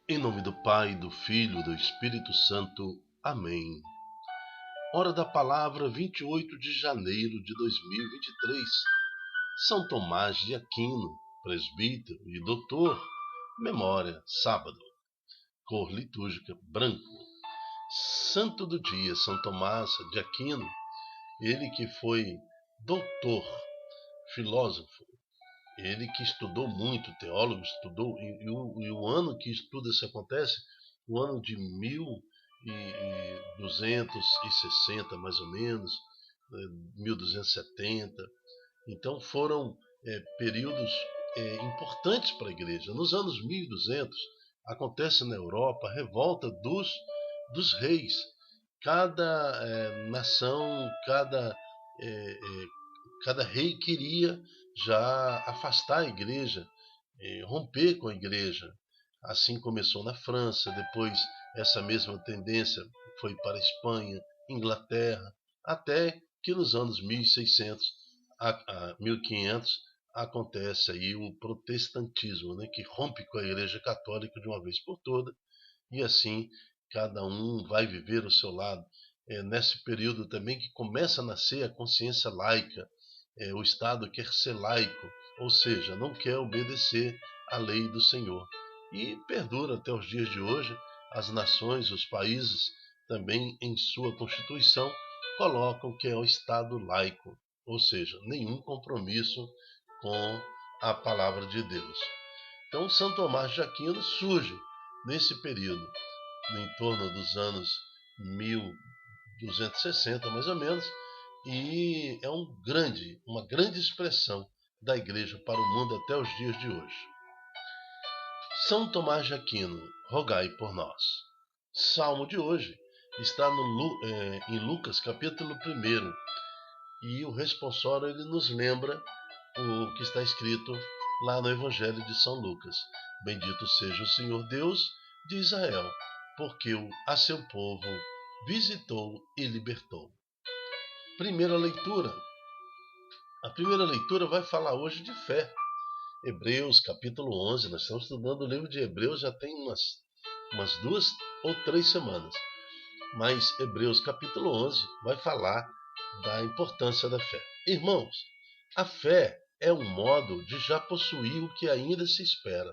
Em nome do Pai, do Filho e do Espírito Santo. Amém. Hora da palavra, 28 de janeiro de 2023. São Tomás de Aquino, presbítero e doutor. Memória, sábado. Cor litúrgica, branco. Santo do dia, São Tomás de Aquino. Ele que foi doutor, filósofo. Ele que estudou muito, teólogo, estudou, e o ano que tudo isso acontece, o ano de 1260, mais ou menos, 1270. Então foram períodos importantes para a igreja. Nos anos 1200, acontece na Europa a revolta dos reis. Cada nação, cada rei queria já afastar a igreja, romper com a igreja. Assim começou na França, depois essa mesma tendência foi para a Espanha, Inglaterra, até que nos anos 1600 a 1500 acontece aí o protestantismo, né, que rompe com a igreja católica de uma vez por toda, e assim cada um vai viver o seu lado. Nesse período também que começa a nascer a consciência laica. O Estado quer ser laico, ou seja, não quer obedecer à lei do Senhor. E perdura até os dias de hoje. As nações, os países, também em sua Constituição, colocam que é o Estado laico, ou seja, nenhum compromisso com a palavra de Deus. Então, São Tomás de Aquino surge nesse período, em torno dos anos 1260, mais ou menos, e é uma grande expressão da igreja para o mundo até os dias de hoje. São Tomás de Aquino, rogai por nós. Salmo de hoje está em Lucas capítulo 1, e o responsório ele nos lembra o que está escrito lá no Evangelho de São Lucas. Bendito seja o Senhor Deus de Israel, porque a seu povo visitou e libertou. Primeira leitura. A primeira leitura vai falar hoje de fé. Hebreus, capítulo 11. Nós estamos estudando o livro de Hebreus já tem umas 2 ou 3 semanas. Mas Hebreus, capítulo 11, vai falar da importância da fé. Irmãos, a fé é um modo de já possuir o que ainda se espera.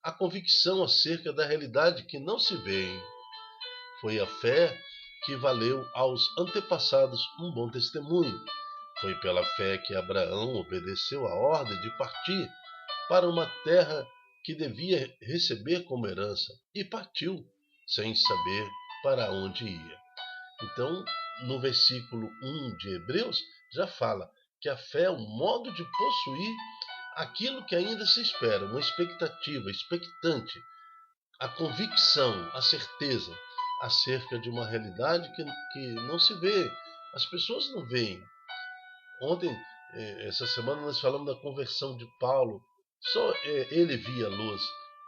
A convicção acerca da realidade que não se vê. Foi a fé que valeu aos antepassados um bom testemunho. Foi pela fé que Abraão obedeceu a ordem de partir para uma terra que devia receber como herança e partiu, sem saber para onde ia. Então, no versículo 1 de Hebreus, já fala que a fé é um modo de possuir aquilo que ainda se espera, uma expectativa, expectante, a convicção, a certeza acerca de uma realidade que não se vê. As pessoas não veem. Ontem, essa semana, nós falamos da conversão de Paulo. Só ele via a luz.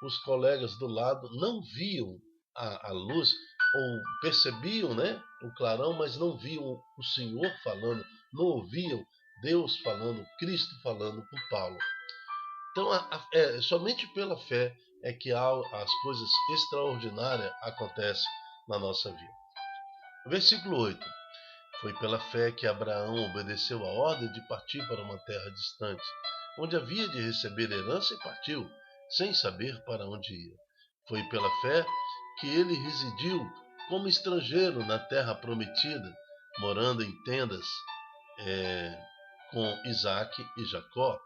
Os colegas do lado não viam a luz, ou percebiam, né, o clarão, mas não viam o Senhor falando, não ouviam Deus falando, Cristo falando com Paulo. Então, somente pela fé é que as coisas extraordinárias acontecem na nossa vida. Versículo 8. Foi pela fé que Abraão obedeceu a ordem de partir para uma terra distante, onde havia de receber herança, e partiu, sem saber para onde ia. Foi pela fé que ele residiu como estrangeiro na terra prometida, morando em tendas com Isaque e Jacó,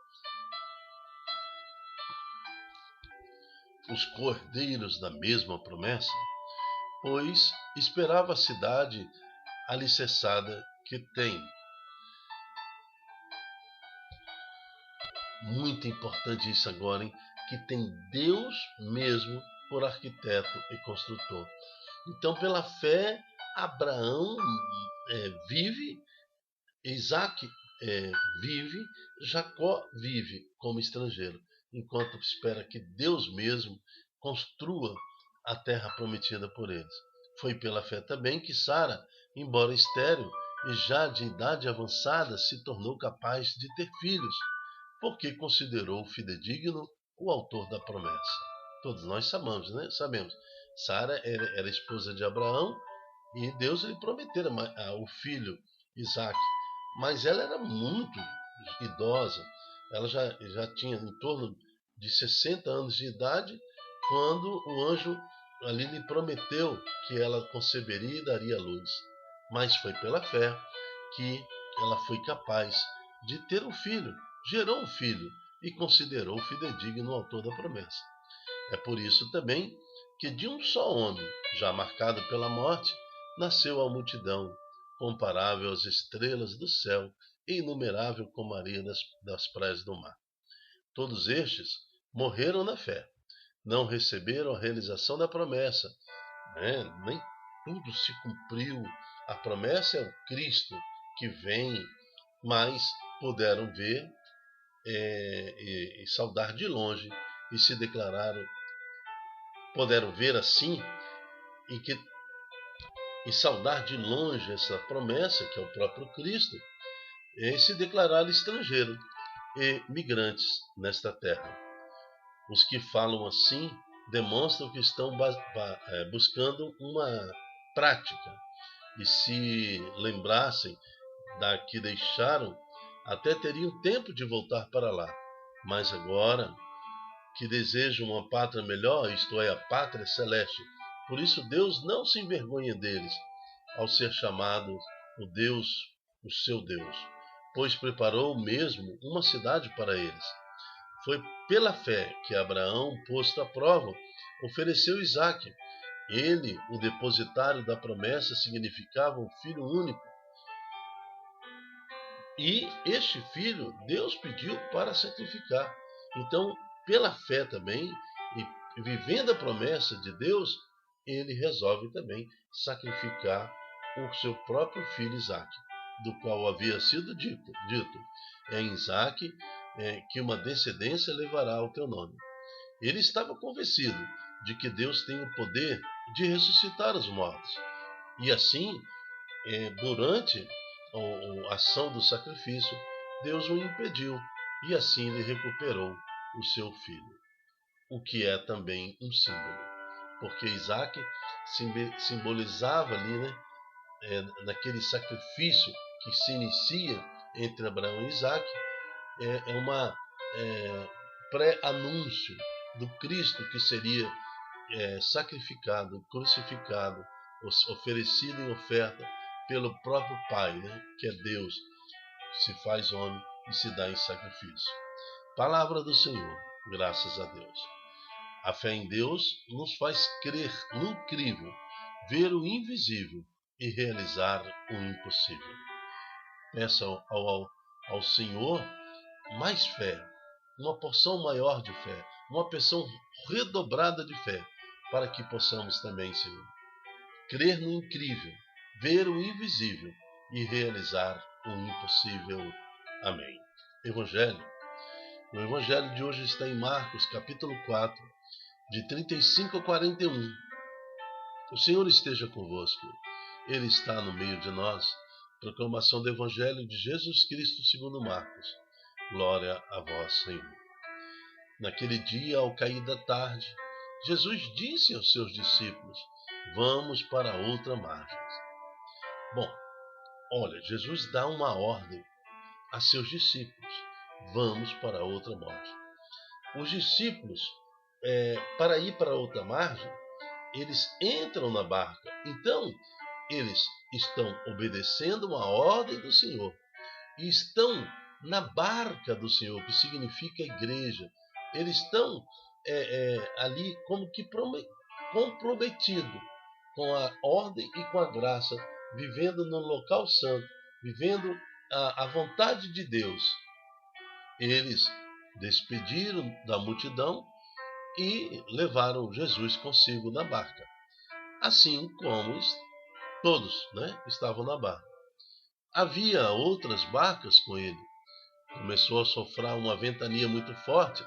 os cordeiros da mesma promessa, pois esperava a cidade alicerçada que tem. Muito importante isso agora, hein? Que tem Deus mesmo por arquiteto e construtor. Então, pela fé, Abraão vive, Isaque vive, Jacó vive como estrangeiro, enquanto espera que Deus mesmo construa a terra prometida por eles. Foi pela fé também que Sara, embora estéril e já de idade avançada, se tornou capaz de ter filhos, porque considerou fidedigno o autor da promessa. Todos nós sabemos, né? Sabemos. Sara era esposa de Abraão e Deus lhe prometera o filho Isaac. Mas ela era muito idosa. Ela já tinha em torno de 60 anos de idade quando o anjo ali lhe prometeu que ela conceberia e daria luz. Mas foi pela fé que ela foi capaz de ter um filho, gerou um filho e considerou fidedigno o autor da promessa. É por isso também que de um só homem, já marcado pela morte, nasceu a multidão, comparável às estrelas do céu e inumerável como a areia das praias do mar. Todos estes morreram na fé, não receberam a realização da promessa, né? Nem tudo se cumpriu. A promessa é o Cristo que vem, mas puderam ver e saudar de longe e se declararam, puderam ver assim e saudar de longe essa promessa, que é o próprio Cristo, e se declarar estrangeiro e migrantes nesta terra. Os que falam assim demonstram que estão buscando uma prática, e se lembrassem da que deixaram, até teriam tempo de voltar para lá. Mas agora que desejam uma pátria melhor, isto é, a pátria celeste, por isso Deus não se envergonha deles, ao ser chamado o Deus, o seu Deus, pois preparou mesmo uma cidade para eles. Foi pela fé que Abraão, posto à prova, ofereceu Isaque. Ele, o depositário da promessa, significava um filho único. E este filho Deus pediu para sacrificar. Então, pela fé também, e vivendo a promessa de Deus, ele resolve também sacrificar o seu próprio filho Isaque, do qual havia sido dito é em Isaque que uma descendência levará o teu nome. Ele estava convencido de que Deus tem o poder de ressuscitar os mortos. E assim, durante a ação do sacrifício, Deus o impediu e assim ele recuperou o seu filho, o que é também um símbolo, porque Isaac simbolizava ali, né, naquele sacrifício que se inicia entre Abraão e Isaac, uma pré-anúncio do Cristo que seria sacrificado, crucificado, oferecido em oferta pelo próprio Pai, né, que é Deus, se faz homem e se dá em sacrifício. Palavra do Senhor, graças a Deus. A fé em Deus nos faz crer no incrível, ver o invisível e realizar o impossível. Peça ao Senhor mais fé, uma porção maior de fé, uma porção redobrada de fé, para que possamos também, Senhor, crer no incrível, ver o invisível e realizar o impossível. Amém. O Evangelho de hoje está em Marcos, capítulo 4, de 35 a 41. O Senhor esteja convosco. Ele está no meio de nós. Proclamação do Evangelho de Jesus Cristo segundo Marcos. Glória a vós, Senhor. Naquele dia, ao cair da tarde, Jesus disse aos seus discípulos: vamos para outra margem. Bom, olha, Jesus dá uma ordem a seus discípulos: vamos para outra margem. Os discípulos, para ir para outra margem, eles entram na barca. Então, eles estão obedecendo uma ordem do Senhor e estão na barca do Senhor, que significa igreja. Eles estão ali como que comprometidos com a ordem e com a graça, vivendo no local santo, vivendo a vontade de Deus. Eles despediram da multidão e levaram Jesus consigo na barca, assim como todos, né, estavam na barca. Havia outras barcas com ele. Começou a soprar uma ventania muito forte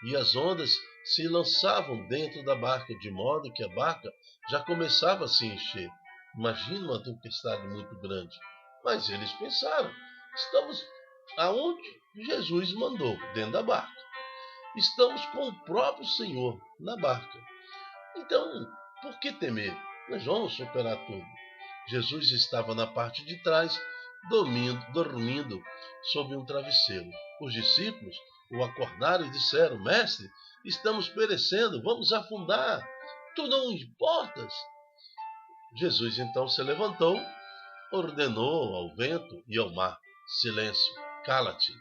e as ondas se lançavam dentro da barca, de modo que a barca já começava a se encher. Imagina uma tempestade muito grande. Mas eles pensaram: estamos aonde Jesus mandou, dentro da barca. Estamos com o próprio Senhor na barca. Então, por que temer? Nós vamos superar tudo. Jesus estava na parte de trás, dormindo sob um travesseiro. Os discípulos o acordaram e disseram: Mestre, estamos perecendo, vamos afundar. Tu não importas? Jesus então se levantou, ordenou ao vento e ao mar: Silêncio, cala-te.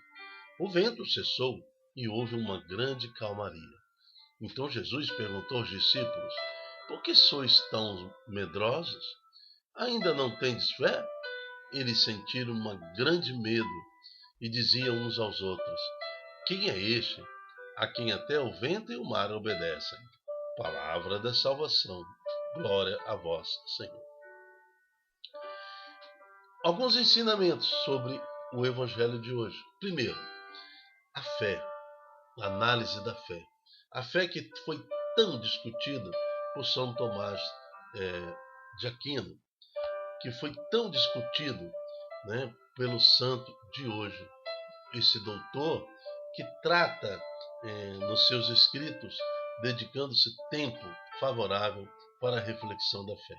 O vento cessou e houve uma grande calmaria. Então Jesus perguntou aos discípulos: Por que sois tão medrosos? Ainda não tendes fé? Eles sentiram um grande medo e diziam uns aos outros: Quem é este, a quem até o vento e o mar obedecem? Palavra da salvação. Glória a vós, Senhor. Alguns ensinamentos sobre o Evangelho de hoje. Primeiro, a fé, a análise da fé. A fé que foi tão discutida por São Tomás de Aquino, que foi tão discutido, né, pelo santo de hoje. Esse doutor que trata nos seus escritos, dedicando-se tempo favorável para a reflexão da fé.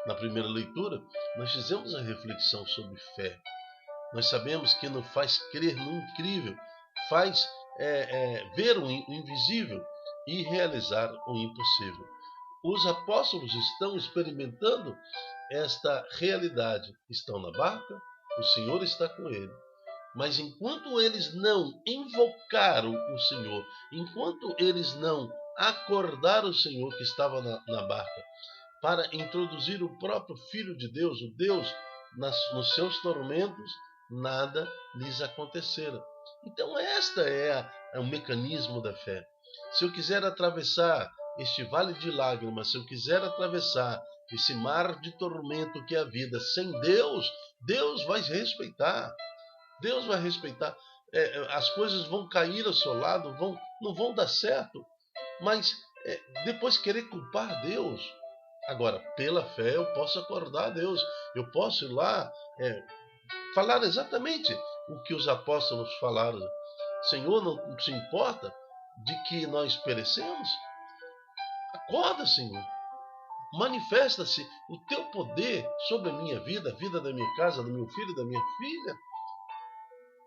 Na primeira leitura, nós fizemos a reflexão sobre fé. Nós sabemos que nos faz crer no incrível, faz ver o invisível e realizar o impossível. Os apóstolos estão experimentando esta realidade. Estão na barca, o Senhor está com eles. Mas enquanto eles não invocaram o Senhor, enquanto eles não acordaram o Senhor que estava na barca, para introduzir o próprio Filho de Deus, o Deus, nos seus tormentos, nada lhes acontecera. Então este é o mecanismo da fé. Se eu quiser atravessar este vale de lágrimas, se eu quiser atravessar esse mar de tormento que é a vida, sem Deus, Deus vai respeitar. Deus vai respeitar. As coisas vão cair ao seu lado, não vão dar certo. Mas depois querer culpar Deus. Agora, pela fé, eu posso acordar a Deus. Eu posso ir lá falar exatamente o que os apóstolos falaram. Senhor, não se importa de que nós perecemos? Acorda, Senhor. Manifesta-se o teu poder sobre a minha vida, a vida da minha casa, do meu filho, da minha filha.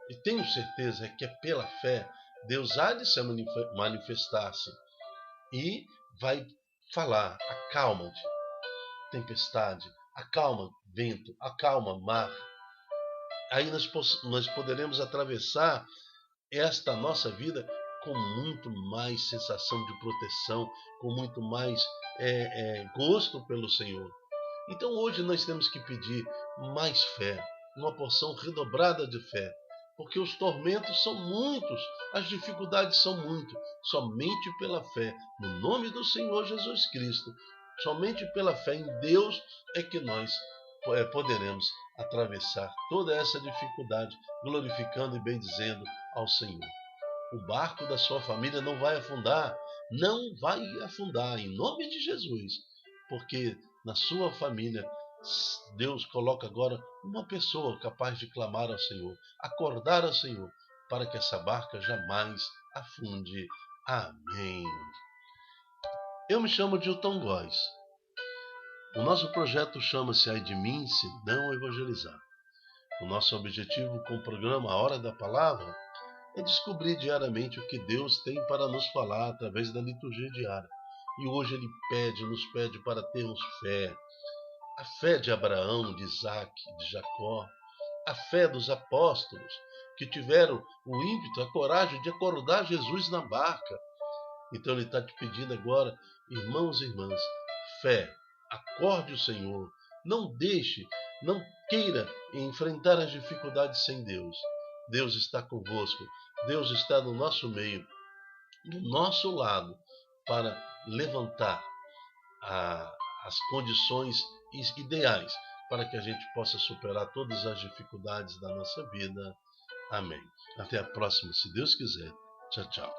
E tenho certeza que é pela fé Deus há de se manifestar-se e vai falar: acalma-te, tempestade, acalma vento, acalma mar. Aí nós poderemos atravessar esta nossa vida com muito mais sensação de proteção, com muito mais gosto pelo Senhor. Então hoje nós temos que pedir mais fé, uma porção redobrada de fé, porque os tormentos são muitos, as dificuldades são muitas. Somente pela fé, no nome do Senhor Jesus Cristo, somente pela fé em Deus é que nós poderemos atravessar toda essa dificuldade, glorificando e bendizendo ao Senhor. O barco da sua família não vai afundar, em nome de Jesus, porque na sua família Deus coloca agora uma pessoa capaz de clamar ao Senhor, acordar ao Senhor, para que essa barca jamais afunde. Amém. Eu me chamo Dilton Góes. O nosso projeto chama-se Ai de mim se não evangelizar. O nosso objetivo com o programa A Hora da Palavra é descobrir diariamente o que Deus tem para nos falar através da liturgia diária. E hoje Ele nos pede para termos fé. A fé de Abraão, de Isaac, de Jacó. A fé dos apóstolos, que tiveram o ímpeto, a coragem de acordar Jesus na barca. Então Ele está te pedindo agora, irmãos e irmãs, fé. Acorde o Senhor. Não queira enfrentar as dificuldades sem Deus. Deus está convosco. Deus está no nosso meio, do nosso lado, para levantar as condições ideais para que a gente possa superar todas as dificuldades da nossa vida. Amém. Até a próxima, se Deus quiser. Tchau, tchau.